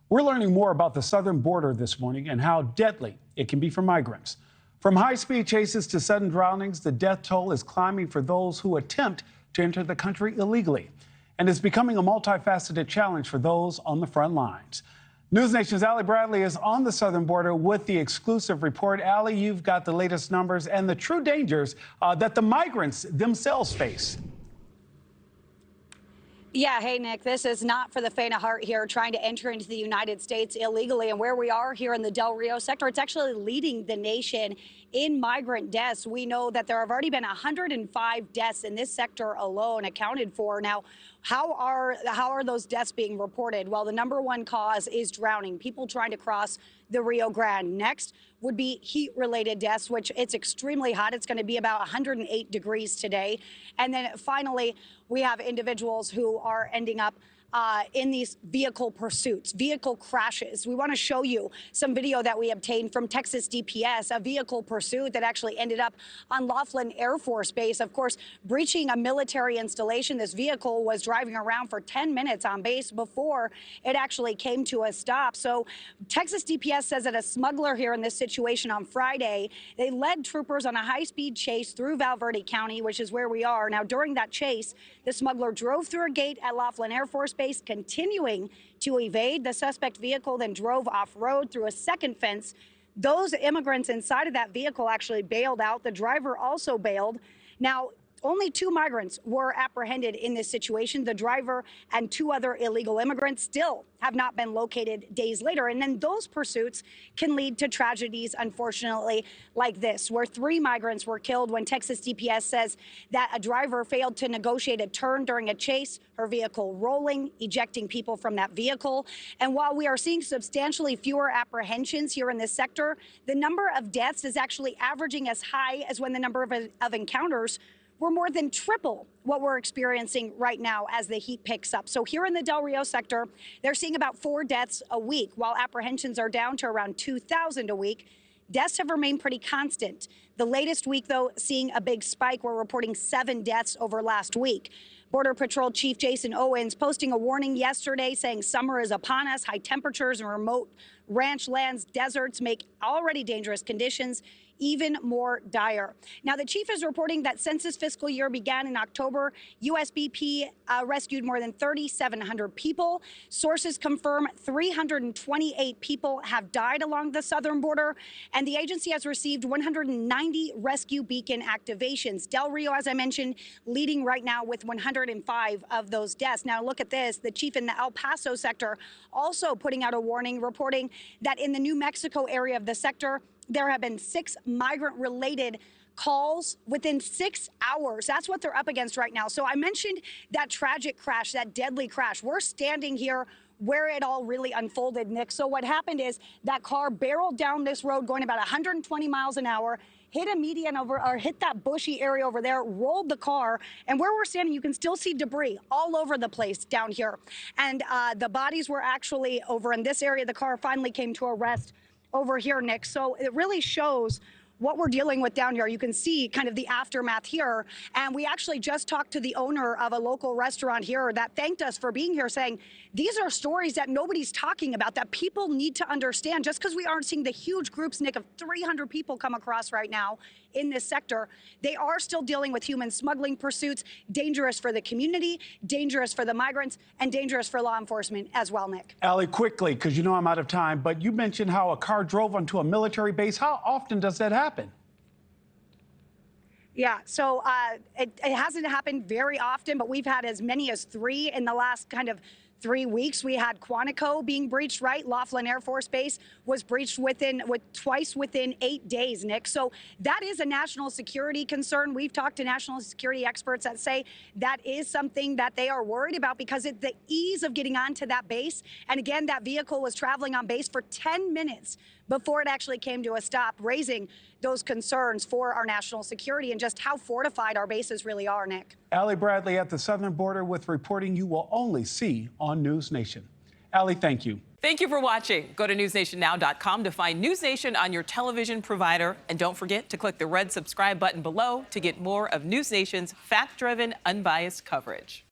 We're learning more about the southern border this morning and how deadly it can be for migrants. From high-speed chases to sudden drownings, the death toll is climbing for those who attempt to enter the country illegally. And it's becoming a multifaceted challenge for those on the front lines. NewsNation's Ali Bradley is on the southern border with the exclusive report. Ali, you've got the latest numbers and the true dangers that the migrants themselves face. Yeah, hey, Nick, this is not for the faint of heart here, trying to enter into the United States illegally. And where we are here in the Del Rio sector, it's actually leading the nation in migrant deaths. We know that there have already been 105 deaths in this sector alone accounted for. Now, how are those deaths being reported? Well, the number one cause is drowning, people trying to cross the Rio Grande. Next would be heat-related deaths, which it's extremely hot. It's going to be about 108 degrees today. And then finally, we have individuals who are ending up in these vehicle pursuits, vehicle crashes. We want to show you some video that we obtained from Texas DPS, a vehicle pursuit that actually ended up on Laughlin Air Force Base, of course, breaching a military installation. This vehicle was driving around for 10 minutes on base before it actually came to a stop. So Texas DPS says that a smuggler here in this situation on Friday, they led troopers on a high-speed chase through Val Verde County, which is where we are. Now, during that chase, the smuggler drove through a gate at Laughlin Air Force Base, continuing to evade. The suspect vehicle then drove off-road through a second fence. Those immigrants inside of that vehicle actually bailed out. The driver also bailed. Now, only 2 migrants were apprehended in this situation. The driver and 2 other illegal immigrants still have not been located days later. And then those pursuits can lead to tragedies, unfortunately, like this, where 3 migrants were killed when Texas DPS says that a driver failed to negotiate a turn during a chase, her vehicle rolling, ejecting people from that vehicle. And while we are seeing substantially fewer apprehensions here in this sector, the number of deaths is actually averaging as high as when the number of encounters were more than triple what we're experiencing right now as the heat picks up. So here in the Del Rio sector, they're seeing about 4 deaths a week, while apprehensions are down to around 2,000 a week. Deaths have remained pretty constant. The latest week, though, seeing a big spike. We're reporting 7 deaths over last week. Border Patrol Chief Jason Owens posting a warning yesterday saying summer is upon us. High temperatures and remote ranch lands, deserts make already dangerous conditions even more dire. Now, the chief is reporting that since this fiscal year began in October, USBP rescued more than 3,700 people. Sources confirm 328 people have died along the southern border, and the agency has received 190 rescue beacon activations. Del Rio, as I mentioned, leading right now with 105 of those deaths. Now, look at this. The chief in the El Paso sector also putting out a warning, reporting that in the New Mexico area of the sector, there have been 6 migrant-related calls within 6 hours. That's what they're up against right now. So I mentioned that tragic crash, that deadly crash. We're standing here where it all really unfolded, Nick. So what happened is that car barreled down this road going about 120 miles an hour, hit a median hit that bushy area over there, rolled the car, and where we're standing, you can still see debris all over the place down here. And the bodies were actually over in this area. The car finally came to a rest over here, Nick. So it really shows what we're dealing with down here. You can see kind of the aftermath here. And we actually just talked to the owner of a local restaurant here that thanked us for being here, saying these are stories that nobody's talking about, that people need to understand. Just because we aren't seeing the huge groups, Nick, of 300 people come across right now in this sector, they are still dealing with human smuggling pursuits, dangerous for the community, dangerous for the migrants, and dangerous for law enforcement as well, Nick. Ali, quickly, because you know I'm out of time, but you mentioned how a car drove onto a military base. How often does that happen? Yeah, so it hasn't happened very often, but we've had as many as 3 in the last kind of 3 weeks. We had Quantico being breached, right? Laughlin Air Force Base was breached twice within 8 days, Nick. So that is a national security concern. We've talked to national security experts that say that is something that they are worried about because it's the ease of getting onto that base. And again, that vehicle was traveling on base for 10 minutes before it actually came to a stop, raising those concerns for our national security and just how fortified our bases really are, Nick. Ali Bradley at the southern border with reporting you will only see on News Nation. Ali, thank you. Thank you for watching. Go to newsnationnow.com to find News Nation on your television provider. And don't forget to click the red subscribe button below to get more of News Nation's fact-driven, unbiased coverage.